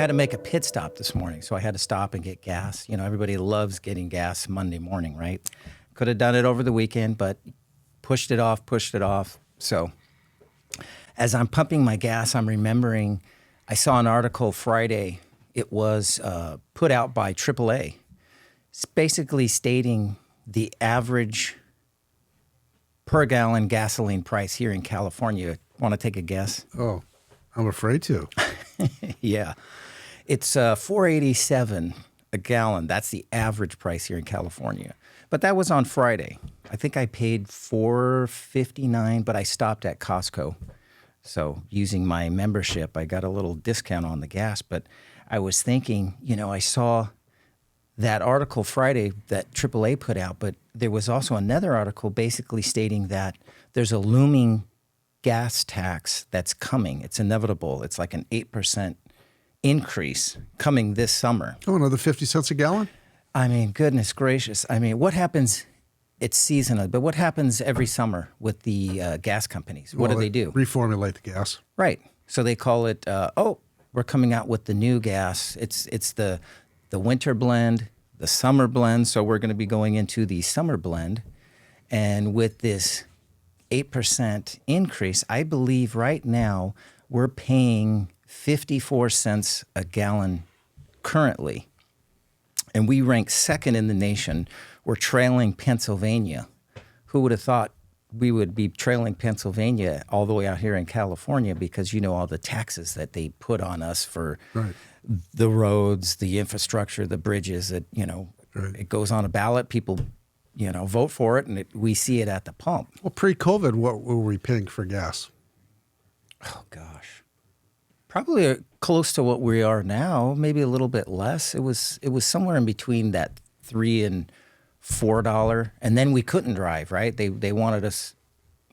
had to make a pit stop this morning, so I had to stop and get gas. You know, everybody loves getting gas Monday morning, right? Could have done it over the weekend, but pushed it off. So as I'm pumping my gas, I'm remembering I saw an article Friday. It was put out by AAA. It's basically stating the average per gallon gasoline price here in California. Want to take a guess? Oh, I'm afraid to. Yeah. It's $4.87 a gallon. That's the average price here in California. But that was on Friday. I think I paid $4.59, but I stopped at Costco. So using my membership, I got a little discount on the gas. But I was thinking, you know, I saw that article Friday that AAA put out, but there was also another article basically stating that there's a looming gas tax that's coming. It's inevitable. It's like an 8% increase coming this summer. Oh, another 50 cents a gallon? I mean, goodness gracious. I mean, what happens? It's seasonal, but what happens every summer with the gas companies? What do they do? Reformulate the gas. Right. So they call it, we're coming out with the new gas. It's the winter blend, the summer blend. So we're going to be going into the summer blend. And with this 8% increase, I believe right now we're paying 54 cents a gallon currently. And we rank second in the nation. We're trailing Pennsylvania. Who would have thought we would be trailing Pennsylvania all the way out here in California, because you know all the taxes that they put on us for the roads, the infrastructure, the bridges. That it goes on a ballot. People, vote for it, and we see it at the pump. Well, pre-COVID, what were we paying for gas? Oh gosh, probably close to what we are now. Maybe a little bit less. It was somewhere in between that $3 and $4, and then we couldn't drive. Right? They wanted us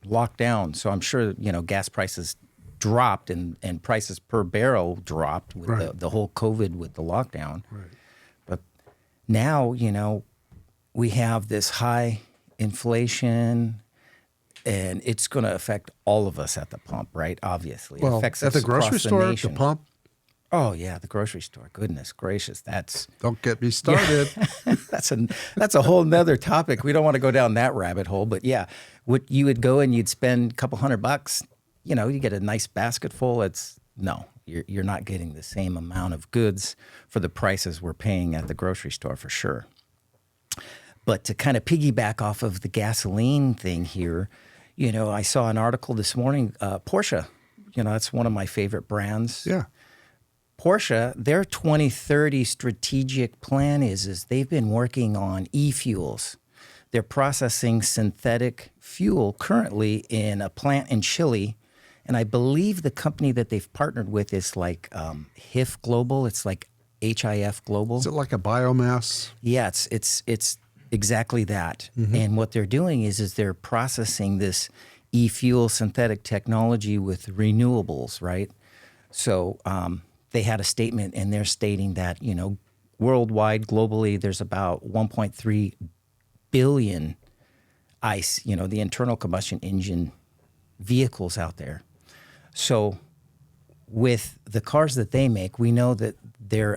locked down. So I'm sure gas prices dropped and prices per barrel dropped with the whole COVID with the lockdown. Right. But now we have this high inflation, and it's going to affect all of us at the pump, right? Obviously, Well, it affects at us the grocery across store, nation. the pump. Oh yeah, the grocery store. Goodness gracious, Don't get me started. Yeah. that's a whole nother topic. We don't want to go down that rabbit hole, but yeah, you would go and you'd spend a couple $100. You get a nice basket full. You're not getting the same amount of goods for the prices we're paying at the grocery store for sure. But to kind of piggyback off of the gasoline thing here, I saw an article this morning, Porsche, that's one of my favorite brands. Yeah. Porsche, their 2030 strategic plan is they've been working on e-fuels. They're processing synthetic fuel currently in a plant in Chile. And I believe the company that they've partnered with is like HIF Global. It's like HIF Global. Is it like a biomass? Yeah, it's exactly that. Mm-hmm. And what they're doing is they're processing this e-fuel synthetic technology with renewables, right? So they had a statement, and they're stating that, worldwide, globally, there's about 1.3 billion ICE, the internal combustion engine vehicles out there. So with the cars that they make, we know that they're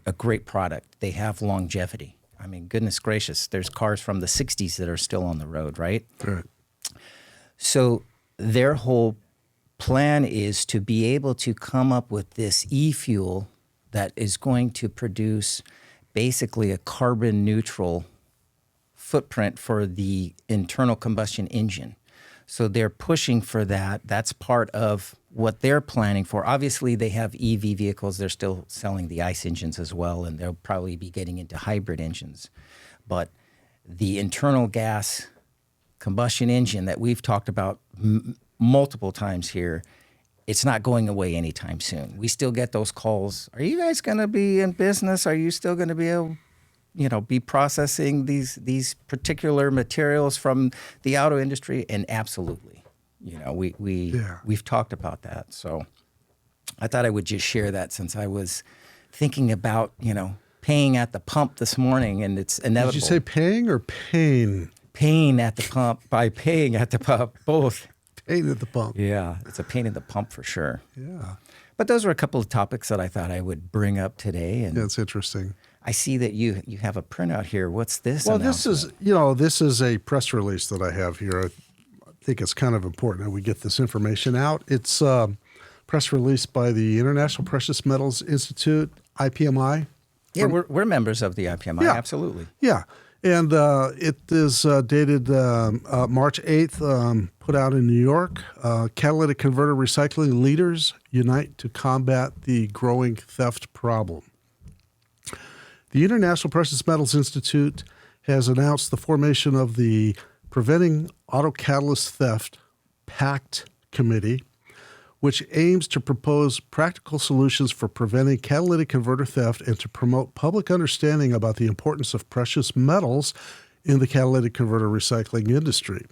a great product. They have longevity. I mean, goodness gracious, there's cars from the 60s that are still on the road, right? Right. So their whole plan is to be able to come up with this e-fuel that is going to produce basically a carbon neutral footprint for the internal combustion engine. So they're pushing for that. That's part of what they're planning for. Obviously, they have EV vehicles. They're still selling the ICE engines as well, and they'll probably be getting into hybrid engines. But the internal gas combustion engine that we've talked about multiple times here, it's not going away anytime soon. We still get those calls. Are you guys going to be in business? Are you still going to be able be processing these particular materials from the auto industry? And absolutely, we've talked about that. So I thought I would just share that, since I was thinking about, paying at the pump this morning, and it's inevitable. Did you say paying or pain? Pain at the pump by paying at the pump, both. Pain at the pump. Yeah, it's a pain in the pump for sure. Yeah. But those were a couple of topics that I thought I would bring up today. And Yeah, it's interesting. I see that you have a printout here. What's this? Well, this is a press release that I have here. I think it's kind of important that we get this information out. It's a press release by the International Precious Metals Institute, IPMI. Yeah, we're members of the IPMI, Yeah. absolutely. Yeah, and it is dated March 8th, put out in New York. Catalytic converter recycling leaders unite to combat the growing theft problem. The International Precious Metals Institute has announced the formation of the Preventing Auto Catalyst Theft PACT Committee, which aims to propose practical solutions for preventing catalytic converter theft and to promote public understanding about the importance of precious metals in the catalytic converter recycling industry.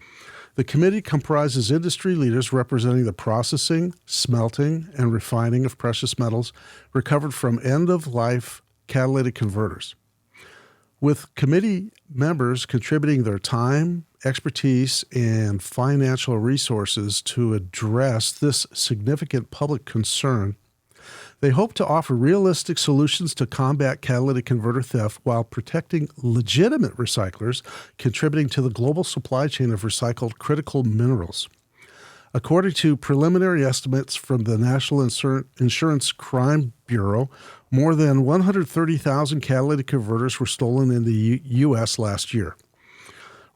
The committee comprises industry leaders representing the processing, smelting, and refining of precious metals recovered from end-of-life catalytic converters, with committee members contributing their time, expertise, and financial resources to address this significant public concern. They hope to offer realistic solutions to combat catalytic converter theft while protecting legitimate recyclers contributing to the global supply chain of recycled critical minerals. According to preliminary estimates from the National Insurance Crime Bureau, more than 130,000 catalytic converters were stolen in the U.S. last year,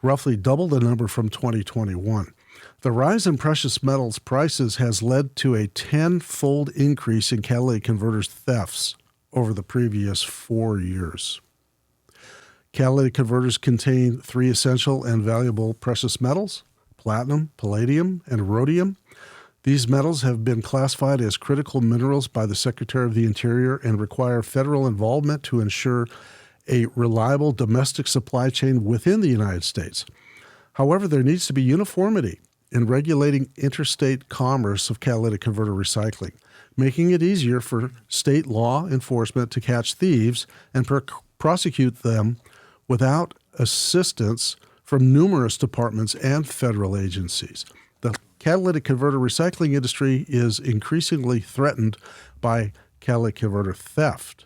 roughly double the number from 2021. The rise in precious metals prices has led to a 10-fold increase in catalytic converters thefts over the previous 4 years. Catalytic converters contain 3 essential and valuable precious metals: platinum, palladium, and rhodium. These metals have been classified as critical minerals by the Secretary of the Interior and require federal involvement to ensure a reliable domestic supply chain within the United States. However, there needs to be uniformity in regulating interstate commerce of catalytic converter recycling, making it easier for state law enforcement to catch thieves and prosecute them without assistance from numerous departments and federal agencies. The catalytic converter recycling industry is increasingly threatened by catalytic converter theft.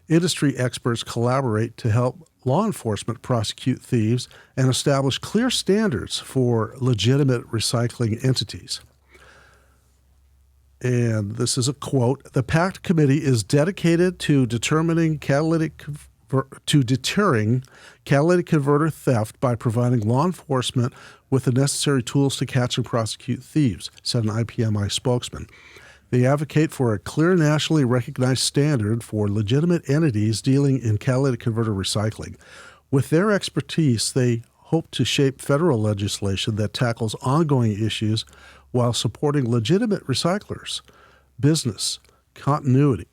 Industry experts collaborate to help law enforcement prosecute thieves and establish clear standards for legitimate recycling entities. And this is a quote: "The PACT Committee is dedicated to deterring catalytic converter theft by providing law enforcement with the necessary tools to catch and prosecute thieves," said an IPMI spokesman. They advocate for a clear, nationally recognized standard for legitimate entities dealing in catalytic converter recycling. With their expertise, they hope to shape federal legislation that tackles ongoing issues while supporting legitimate recyclers, business continuity,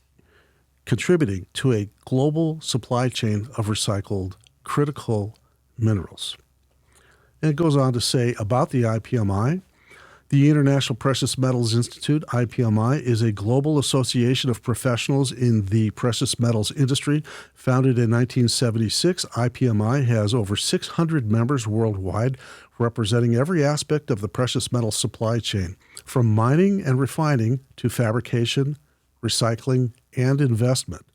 contributing to a global supply chain of recycled critical minerals. And it goes on to say about the IPMI: the International Precious Metals Institute, IPMI, is a global association of professionals in the precious metals industry. Founded in 1976, IPMI has over 600 members worldwide, representing every aspect of the precious metal supply chain, from mining and refining to fabrication, recycling, and investment.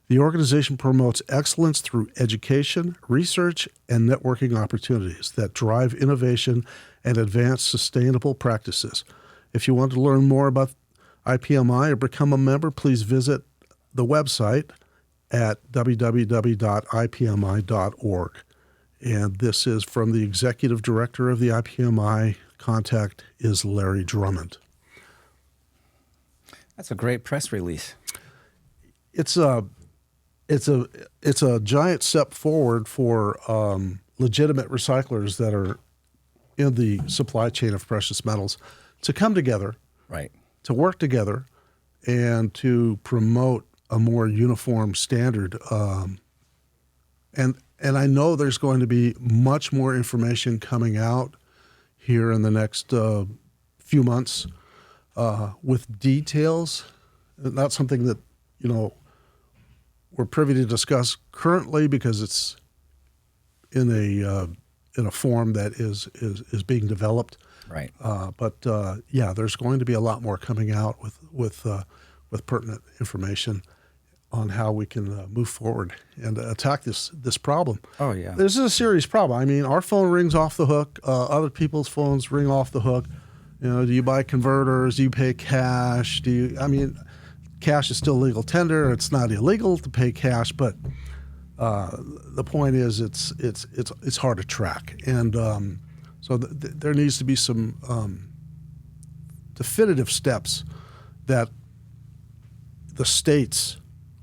The organization promotes excellence through education, research, and networking opportunities that drive innovation and advance sustainable practices. If you want to learn more about IPMI or become a member, please visit the website at www.ipmi.org. And this is from the executive director of the IPMI. Contact is Larry Drummond. That's a great press release. It's a giant step forward for legitimate recyclers that are in the supply chain of precious metals to come together, right, to work together, and to promote a more uniform standard. And I know there's going to be much more information coming out here in the next few months with details. Not something that we're privy to discuss currently because it's in a form that is being developed. Right. But there's going to be a lot more coming out with with pertinent information on how we can move forward and attack this problem. Oh, yeah. This is a serious problem. I mean, our phone rings off the hook. Other people's phones ring off the hook. You know, do you buy converters? Do you pay cash? Cash is still legal tender. It's not illegal to pay cash, but the point is, it's hard to track, and so there needs to be some definitive steps that the states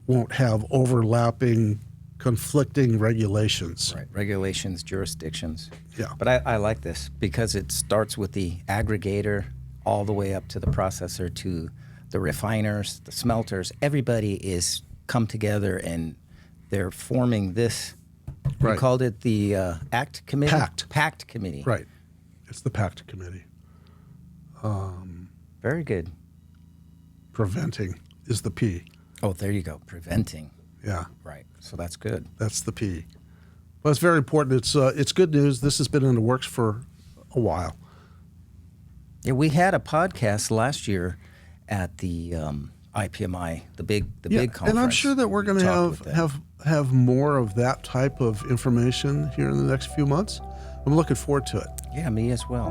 won't have overlapping, conflicting regulations. Right, regulations, jurisdictions. Yeah. But I like this because it starts with the aggregator all the way up to the processor, to the refiners, the smelters. Everybody is come together and they're forming this. Right. We called it the ACT Committee? Pact Committee. Right. It's the Pact Committee. Very good. Preventing is the P. Oh, there you go. Preventing. Yeah. Right. So that's good. That's the P. Well, it's very important. It's good news. This has been in the works for a while. Yeah, we had a podcast last year at the IPMI, the big conference. And I'm sure that we're going to have more of that type of information here in the next few months. I'm looking forward to it. Yeah, me as well.